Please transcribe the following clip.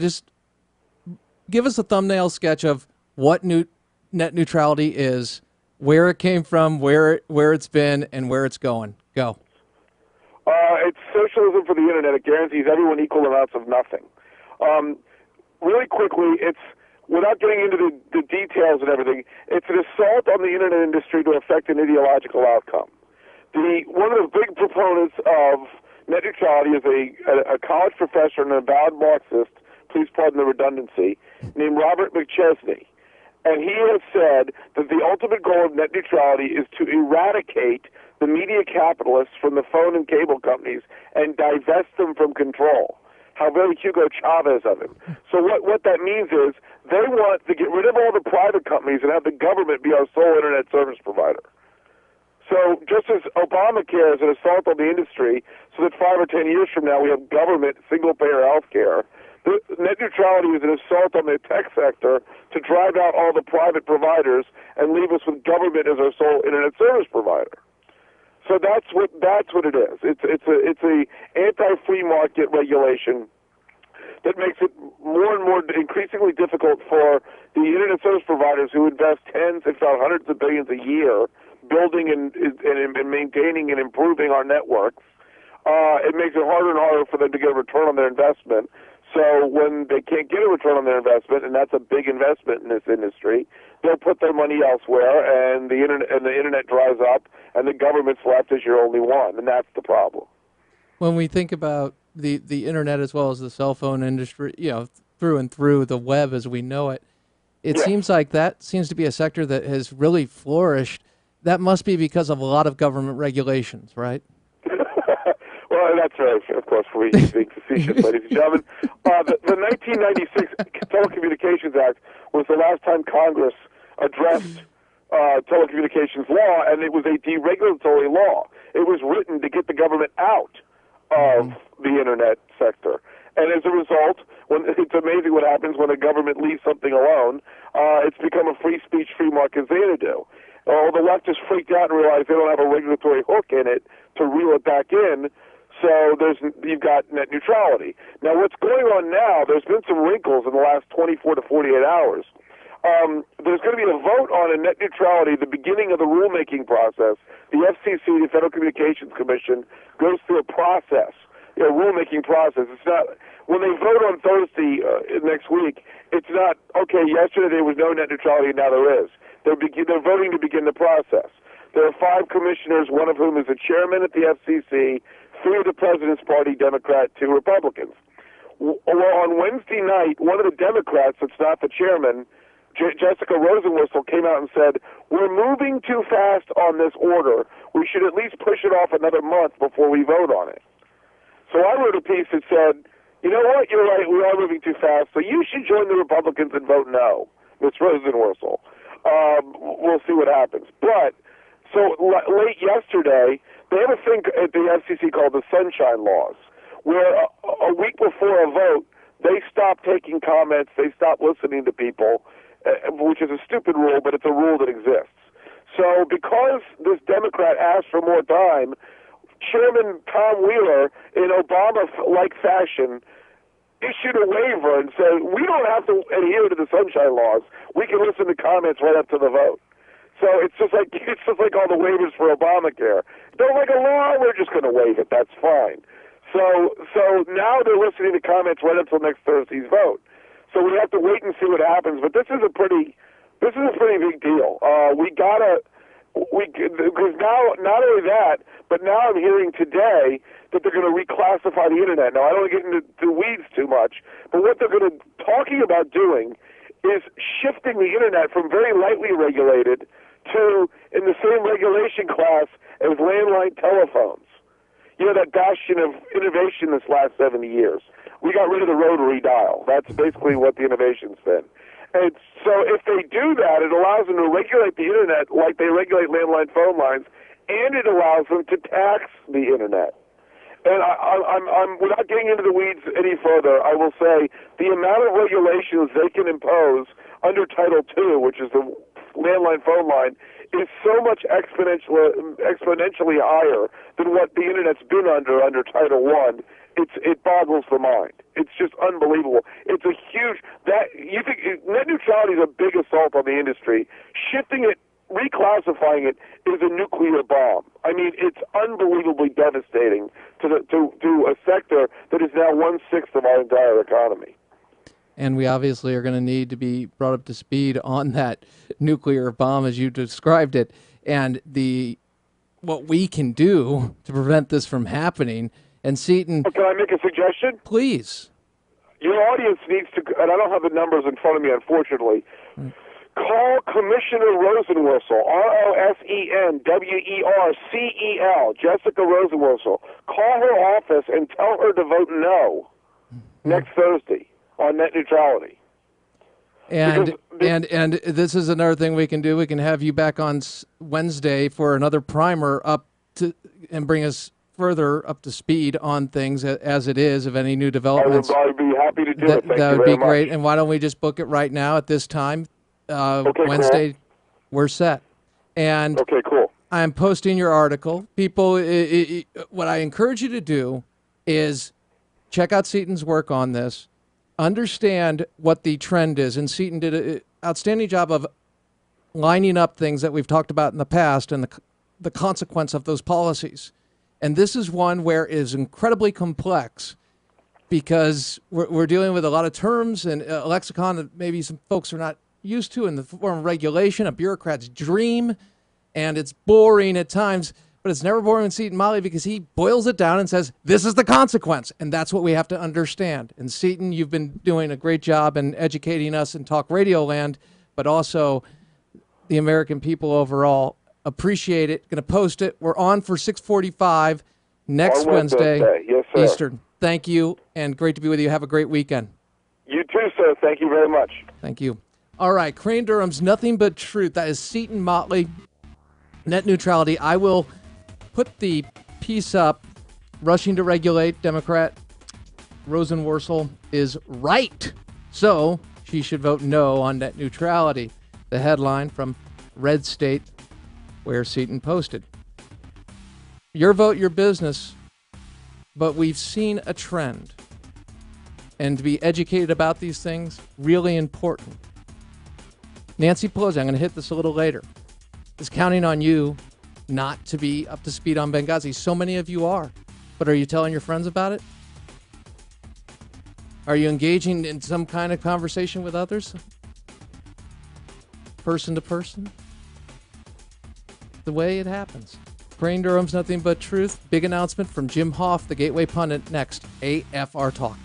Just give us a thumbnail sketch of what net neutrality is, where it came from, where it's been, and where it's going. Go. It's socialism for the internet. It guarantees everyone equal amounts of nothing. Really quickly, it's without getting into the details and everything. It's an assault on the internet industry to affect an ideological outcome. One of the big proponents of net neutrality is a college professor and an avowed Marxist, please pardon the redundancy, named Robert McChesney. And he has said that the ultimate goal of net neutrality is to eradicate the media capitalists from the phone and cable companies and divest them from control. How very Hugo Chavez of him. So what that means is they want to get rid of all the private companies and have the government be our sole internet service provider. So just as Obamacare is an assault on the industry, so that 5 or 10 years from now we have government single-payer health care, net neutrality is an assault on the tech sector to drive out all the private providers and leave us with government as our sole internet service provider. So that's what it is. It's a anti-free market regulation that makes it more and more increasingly difficult for the internet service providers who invest tens, if not hundreds of billions a year building and maintaining and improving our networks. It makes it harder and harder for them to get a return on their investment. So when they can't get a return on their investment, and that's a big investment in this industry, they'll put their money elsewhere, and the internet dries up, and the government's left as your only one, and that's the problem. When we think about the internet as well as the cell phone industry, through and through the web as we know it, it seems like that seems to be a sector that has really flourished. That must be because of a lot of government regulations, right? Well, that's right, of course, for being facetious, ladies and gentlemen. The 1996 Telecommunications Act was the last time Congress addressed telecommunications law, and it was a deregulatory law. It was written to get the government out of the internet sector. And as a result, it's amazing what happens when the government leaves something alone. It's become a free speech, free market Xanadu. The left is freaked out and realized they don't have a regulatory hook in it to reel it back in. So you've got net neutrality. Now, what's going on now, there's been some wrinkles in the last 24 to 48 hours. There's going to be a vote on a net neutrality at the beginning of the rulemaking process. The FCC, the Federal Communications Commission, goes through a process, a rulemaking process. It's not, when they vote on Thursday next week, it's not, okay, yesterday there was no net neutrality, now there is. They're voting to begin the process. There are 5 commissioners, one of whom is a chairman at the FCC, 3 of the President's Party, Democrat, 2 Republicans. Well, on Wednesday night, one of the Democrats that's not the chairman, Jessica Rosenworcel, came out and said, we're moving too fast on this order. We should at least push it off another month before we vote on it. So I wrote a piece that said, you know what, you're right, we are moving too fast, so you should join the Republicans and vote no, Ms. Rosenworcel. We'll see what happens. But, so late yesterday, they have a thing at the FCC called the Sunshine Laws, where a week before a vote, they stop taking comments, they stop listening to people, which is a stupid rule, but it's a rule that exists. So because this Democrat asked for more time, Chairman Tom Wheeler, in Obama-like fashion, issued a waiver and said, we don't have to adhere to the Sunshine Laws. We can listen to comments right up to the vote. So it's just like all the waivers for Obamacare. Don't like a law, we're just going to waive it. That's fine. So now they're listening to comments right up till next Thursday's vote. So we have to wait and see what happens. But this is a pretty big deal. Because now, not only that, but now I'm hearing today that they're going to reclassify the internet. Now, I don't want to get into the weeds too much, but what they're going to talking about doing is shifting the internet from very lightly regulated to in the same regulation class as landline telephones. You know, that bastion of innovation this last 70 years. We got rid of the rotary dial. That's basically what the innovation's been. And so if they do that, it allows them to regulate the internet like they regulate landline phone lines, and it allows them to tax the internet. And I'm without getting into the weeds any further, I will say the amount of regulations they can impose under Title II, which is the landline phone line, is so much exponentially higher than what the internet's been under Title I. it boggles the mind. It's just unbelievable. It's a huge you think net neutrality is a big assault on the industry. Shifting it, reclassifying it is a nuclear bomb. I mean, it's unbelievably devastating to a sector that is now 1/6 of our entire economy. And we obviously are going to need to be brought up to speed on that nuclear bomb as you described it, and what we can do to prevent this from happening. And Seton, can I make a suggestion? Please. Your audience needs to, and I don't have the numbers in front of me, unfortunately. Call Commissioner Rosenworcel, Rosenwercel, Jessica Rosenworcel. Call her office and tell her to vote no next Thursday on net neutrality. And this is another thing we can do. We can have you back on Wednesday for another primer and bring us further up to speed on things as it is, of any new developments. I would be happy to do it. Thank that you would very be great. much. And why don't we just book it right now at this time? Okay, Wednesday, cool. We're set. And okay, cool. I'm posting your article. People, what I encourage you to do is check out Seton's work on this. Understand what the trend is. And Seton did an outstanding job of lining up things that we've talked about in the past and the consequence of those policies. And this is one where it is incredibly complex because we're dealing with a lot of terms and a lexicon that maybe some folks are not used to in the form of regulation, a bureaucrat's dream, and it's boring at times, but it's never boring with Seton Motley because he boils it down and says, this is the consequence, and that's what we have to understand. And Seton, you've been doing a great job in educating us in Talk Radio Land, but also the American people overall. Appreciate it. Going to post it. We're on for 6:45 next Wednesday, yes, sir. Eastern. Thank you, and great to be with you. Have a great weekend. You too, sir. Thank you very much. Thank you. All right, Crane Durham's Nothing But Truth. That is Seton Motley, net neutrality. I will put the piece up. Rushing to regulate, Democrat Rosenworcel is right. So she should vote no on net neutrality. The headline from Red State, where Seton posted. Your vote, your business, but we've seen a trend. And to be educated about these things, really important. Nancy Pelosi, I'm going to hit this a little later, is counting on you not to be up to speed on Benghazi. So many of you are. But are you telling your friends about it? Are you engaging in some kind of conversation with others? Person to person? The way it happens. Crane Durham's Nothing But Truth. Big announcement from Jim Hoff, the Gateway Pundit. Next, AFR Talk.